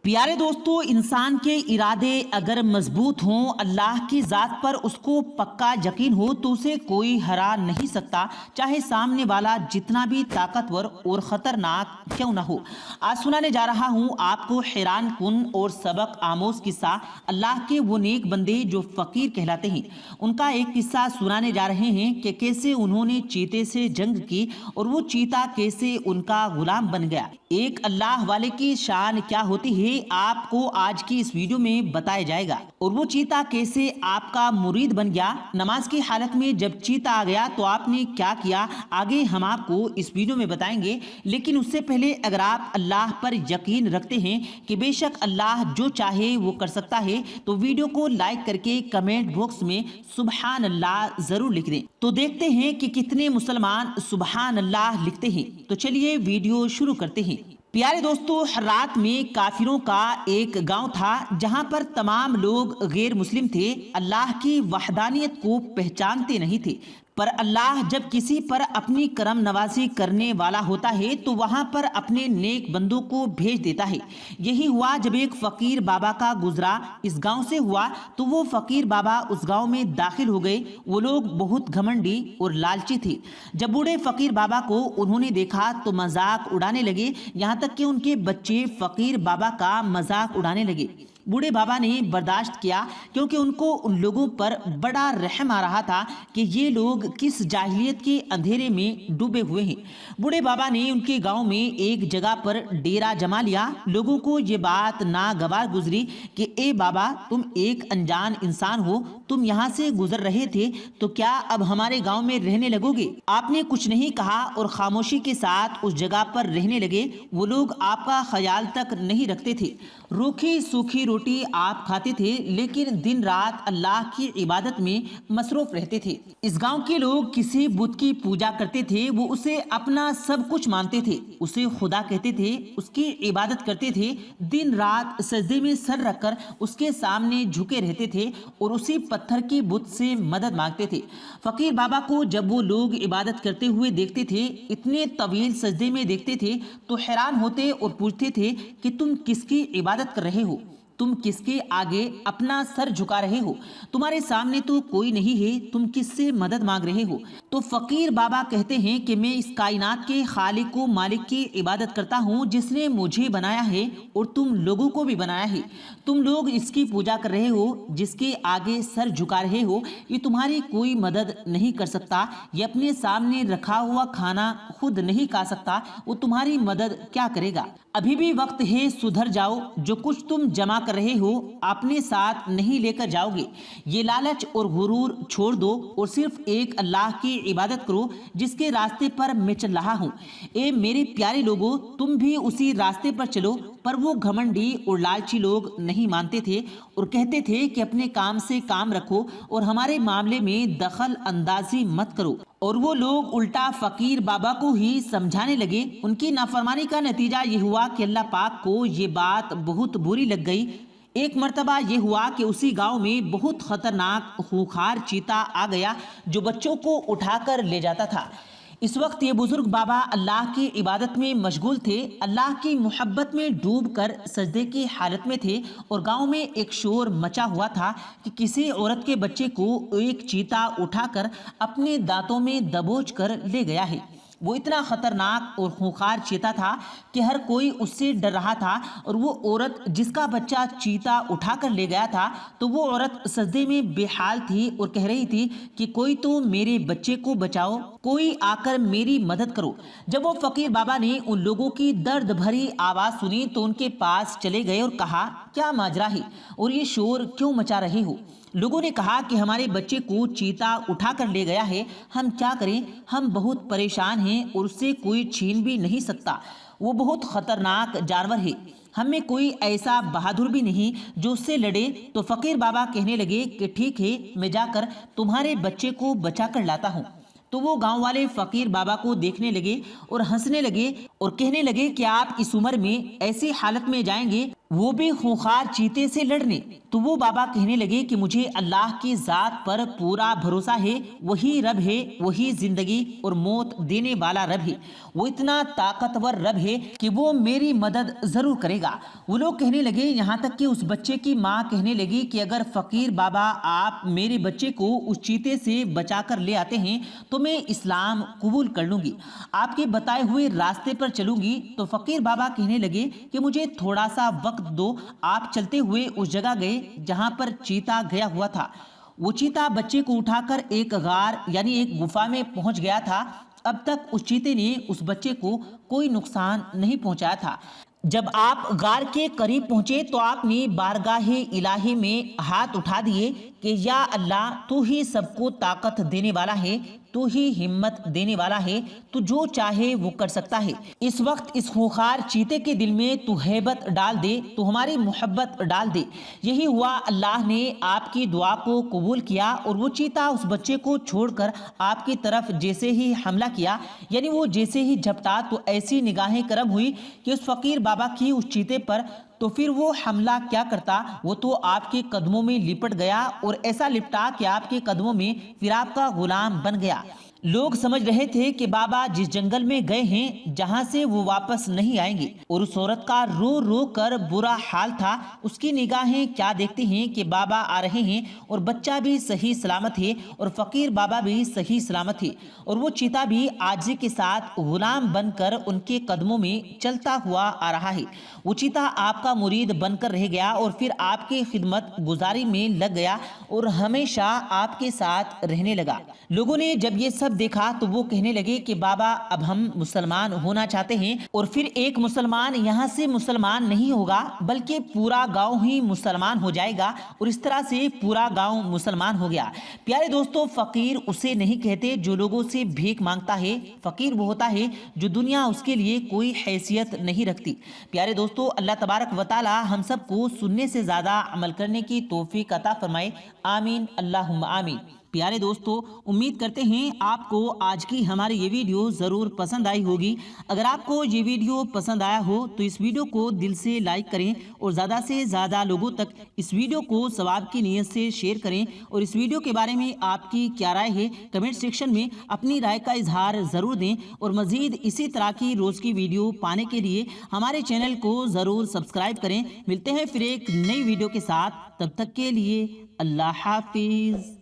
پیارے دوستو، انسان کے ارادے اگر مضبوط ہوں، اللہ کی ذات پر اس کو پکا یقین ہو تو اسے کوئی ہرا نہیں سکتا، چاہے سامنے والا جتنا بھی طاقتور اور خطرناک کیوں نہ ہو۔ آج سنانے جا رہا ہوں آپ کو حیران کن اور سبق آموز قصہ، اللہ کے وہ نیک بندے جو فقیر کہلاتے ہیں، ان کا ایک قصہ سنانے جا رہے ہیں کہ کیسے انہوں نے چیتے سے جنگ کی اور وہ چیتا کیسے ان کا غلام بن گیا۔ ایک اللہ والے کی شان کیا ہوتی ہے آپ کو آج کی اس ویڈیو میں بتایا جائے گا، اور وہ چیتا کیسے آپ کا مرید بن گیا۔ نماز کی حالت میں جب چیتا آ گیا تو آپ نے کیا کیا، آگے ہم آپ کو اس ویڈیو میں بتائیں گے۔ لیکن اس سے پہلے اگر آپ اللہ پر یقین رکھتے ہیں کہ بے شک اللہ جو چاہے وہ کر سکتا ہے، تو ویڈیو کو لائک کر کے کمنٹ باکس میں سبحان اللہ ضرور لکھ دیں۔ تو دیکھتے ہیں کہ کتنے مسلمان سبحان اللہ لکھتے ہیں۔ تو چلیے ویڈیو شروع کرتے ہیں۔ پیارے دوستو، رات میں کافروں کا ایک گاؤں تھا جہاں پر تمام لوگ غیر مسلم تھے، اللہ کی وحدانیت کو پہچانتے نہیں تھے، پر اللہ جب کسی پر اپنی کرم نوازی کرنے والا ہوتا ہے تو وہاں پر اپنے نیک بندوں کو بھیج دیتا ہے۔ یہی ہوا جب ایک فقیر بابا کا گزرا اس گاؤں سے ہوا تو وہ فقیر بابا اس گاؤں میں داخل ہو گئے۔ وہ لوگ بہت گھمنڈی اور لالچی تھے۔ جب بوڑھے فقیر بابا کو انہوں نے دیکھا تو مذاق اڑانے لگے، یہاں تک کہ ان کے بچے فقیر بابا کا مذاق اڑانے لگے۔ بوڑھے بابا نے برداشت کیا کیونکہ ان کو ان لوگوں پر بڑا رحم آ رہا تھا کہ یہ لوگ کس جاہلیت کے اندھیرے میں ڈوبے ہوئے ہیں۔ بوڑھے بابا نے ان کے گاؤں میں ایک جگہ پر ڈیرا جما لیا۔ لوگوں کو یہ بات ناگوار گزری کہ اے بابا، تم ایک انجان انسان ہو، تم یہاں سے گزر رہے تھے تو کیا اب ہمارے گاؤں میں رہنے لگو گے؟ آپ نے کچھ نہیں کہا اور خاموشی کے ساتھ اس جگہ پر رہنے لگے۔ وہ لوگ آپ کا خیال تک نہیں رکھتے تھے، روکھی سوکھی روٹی آپ کھاتے تھے، لیکن دن رات اللہ کی عبادت میں مصروف رہتے تھے۔ اس گاؤں کے لوگ کسی بت کی پوجا کرتے تھے، وہ اسے اپنا سب کچھ مانتے تھے، اسے خدا کہتے تھے، اس کی عبادت کرتے تھے، دن رات سجدے میں سر رکھ کر اس کے سامنے جھکے رہتے تھے اور اسی پتھر کی بت سے مدد مانگتے تھے۔ فقیر بابا کو جب وہ لوگ عبادت کرتے ہوئے دیکھتے تھے، اتنے طویل سجدے میں دیکھتے تھے تو حیران ہوتے اور پوچھتے تھے کہ تم کس کی عبادت کر رہے ہو؟ تم کس کے آگے اپنا سر جھکا رہے ہو؟ تمہارے سامنے تو کوئی نہیں ہے، تم کس سے مدد مانگ رہے ہو؟ تو فقیر بابا کہتے ہیں کہ میں اس کائنات کے خالق و مالک کی عبادت کرتا ہوں جس نے مجھے بنایا ہے اور تم لوگوں کو بھی بنایا ہے۔ تم لوگ اس کی پوجا کر رہے ہو، جس کے آگے سر جھکا رہے ہو، یہ تمہاری کوئی مدد نہیں کر سکتا، یہ اپنے سامنے رکھا ہوا کھانا خود نہیں کھا سکتا، وہ تمہاری مدد کیا کرے گا؟ ابھی بھی وقت ہے، سدھر جاؤ، جو کچھ تم جمع کر رہے ہو اپنے ساتھ نہیں لے کر جاؤ گے۔ یہ لالچ اور غرور چھوڑ دو اور صرف ایک اللہ کی عبادت کرو جس کے راستے پر میں چل رہا ہوں۔ اے میرے پیارے لوگو، تم بھی اسی راستے پر چلو۔ پر وہ گھمنڈی اور لالچی لوگ نہیں مانتے تھے اور کہتے تھے کہ اپنے کام سے کام رکھو اور ہمارے معاملے میں دخل اندازی مت کرو، اور وہ لوگ الٹا فقیر بابا کو ہی سمجھانے لگے۔ ان کی نافرمانی کا نتیجہ یہ ہوا کہ اللہ پاک کو یہ بات بہت بری لگ گئی۔ ایک مرتبہ یہ ہوا کہ اسی گاؤں میں بہت خطرناک خونخوار چیتا آ گیا جو بچوں کو اٹھا کر لے جاتا تھا۔ اس وقت یہ بزرگ بابا اللہ کی عبادت میں مشغول تھے، اللہ کی محبت میں ڈوب کر سجدے کی حالت میں تھے، اور گاؤں میں ایک شور مچا ہوا تھا کہ کسی عورت کے بچے کو ایک چیتا اٹھا کر اپنے دانتوں میں دبوچ کر لے گیا ہے۔ وہ اتنا خطرناک اور خونخوار چیتا تھا کہ ہر کوئی اس سے ڈر رہا تھا، اور وہ عورت جس کا بچہ چیتا اٹھا کر لے گیا تھا تو وہ عورت سجدے میں بے حال تھی اور کہہ رہی تھی کہ کوئی تو میرے بچے کو بچاؤ، کوئی آ کر میری مدد کرو۔ جب وہ فقیر بابا نے ان لوگوں کی درد بھری آواز سنی تو ان کے پاس چلے گئے اور کہا، کیا ماجرا ہے اور یہ شور کیوں مچا رہے ہو؟ لوگوں نے کہا کہ ہمارے بچے کو چیتا اٹھا کر لے گیا ہے، ہم کیا کریں؟ ہم بہت پریشان ہیں اور اس سے کوئی چھین بھی نہیں سکتا، وہ بہت خطرناک جانور ہے، ہم میں کوئی ایسا بہادر بھی نہیں جو اس سے لڑے۔ تو فقیر بابا کہنے لگے کہ ٹھیک ہے، میں جا کر تمہارے بچے کو بچا کر لاتا ہوں۔ تو وہ گاؤں والے فقیر بابا کو دیکھنے لگے اور ہنسنے لگے اور کہنے لگے کہ آپ اس عمر میں ایسی حالت میں جائیں گے وہ بھی خونخوار چیتے سے لڑنے۔ تو وہ بابا کہنے لگے کہ مجھے اللہ کی ذات پر پورا بھروسہ ہے، وہی رب ہے، وہی زندگی اور موت دینے والا رب ہے، وہ اتنا طاقتور رب ہے کہ وہ میری مدد ضرور کرے گا۔ وہ لوگ کہنے لگے، یہاں تک کہ اس بچے کی ماں کہنے لگی کہ اگر فقیر بابا آپ میرے بچے کو اس چیتے سے بچا کر لے آتے ہیں تو میں اسلام قبول کر لوں گی، آپ کے بتائے ہوئے راستے پر چلوں گی۔ تو فقیر بابا کہنے لگے کہ مجھے تھوڑا سا وقت دو۔ آپ چلتے ہوئے اس جگہ گئے جہاں پر چیتا گیا ہوا تھا۔ وہ چیتا بچے کو اٹھا کر ایک غار یعنی ایک گفا میں پہنچ گیا تھا۔ اب تک اس چیتے نے اس بچے کو کوئی نقصان نہیں پہنچایا تھا۔ جب آپ غار کے قریب پہنچے تو آپ نے بارگاہ الہی میں ہاتھ اٹھا دیے کہ یا اللہ، تو ہی سب کو طاقت دینے والا ہے، تو ہی ہمت دینے والا ہے، تو جو چاہے وہ کر سکتا ہے۔ اس وقت اس خونخوار چیتے کے دل میں تو ہیبت ڈال دے، تو ہماری محبت ڈال دے۔ یہی ہوا، اللہ نے آپ کی دعا کو قبول کیا اور وہ چیتا اس بچے کو چھوڑ کر آپ کی طرف جیسے ہی حملہ کیا، یعنی وہ جیسے ہی جھپٹا تو ایسی نگاہیں کرم ہوئی کہ اس فقیر بابا کی اس چیتے پر، تو پھر وہ حملہ کیا کرتا، وہ تو آپ کے قدموں میں لپٹ گیا اور ایسا لپٹا کہ آپ کے قدموں میں پھر آپ کا غلام بن گیا۔ لوگ سمجھ رہے تھے کہ بابا جس جنگل میں گئے ہیں جہاں سے وہ واپس نہیں آئیں گے، اور اس عورت کا رو رو کر برا حال تھا۔ اس کی نگاہیں کیا دیکھتی ہیں کہ بابا آ رہے ہیں اور بچہ بھی صحیح سلامت ہے اور فقیر بابا بھی صحیح سلامت ہے، اور وہ چیتا بھی عاجزی کے ساتھ غلام بن کر ان کے قدموں میں چلتا ہوا آ رہا ہے۔ وہ چیتا آپ کا مرید بن کر رہ گیا اور پھر آپ کی خدمت گزاری میں لگ گیا اور ہمیشہ آپ کے ساتھ رہنے لگا۔ لوگوں نے جب یہ سب دیکھا تو وہ کہنے لگے کہ بابا اب ہم مسلمان ہونا چاہتے ہیں، اور پھر ایک مسلمان یہاں سے مسلمان نہیں ہوگا بلکہ پورا گاؤں ہی مسلمان ہو جائے گا، اور اس طرح سے پورا گاؤں مسلمان ہو گیا۔ پیارے دوستو، فقیر اسے نہیں کہتے جو لوگوں سے بھیک مانگتا ہے، فقیر وہ ہوتا ہے جو دنیا اس کے لیے کوئی حیثیت نہیں رکھتی۔ پیارے دوستو، اللہ تبارک و تعالی ہم سب کو سننے سے زیادہ عمل کرنے کی توفیق عطا فرمائے، آمین اللہم آمین۔ پیارے دوستو، امید کرتے ہیں آپ کو آج کی ہماری یہ ویڈیو ضرور پسند آئی ہوگی۔ اگر آپ کو یہ ویڈیو پسند آیا ہو تو اس ویڈیو کو دل سے لائک کریں اور زیادہ سے زیادہ لوگوں تک اس ویڈیو کو ثواب کی نیت سے شیئر کریں، اور اس ویڈیو کے بارے میں آپ کی کیا رائے ہے کمنٹ سیکشن میں اپنی رائے کا اظہار ضرور دیں، اور مزید اسی طرح کی روز کی ویڈیو پانے کے لیے ہمارے چینل کو ضرور سبسکرائب کریں۔ ملتے ہیں پھر ایک نئی ویڈیو کے ساتھ، تب تک کے لیے اللہ حافظ۔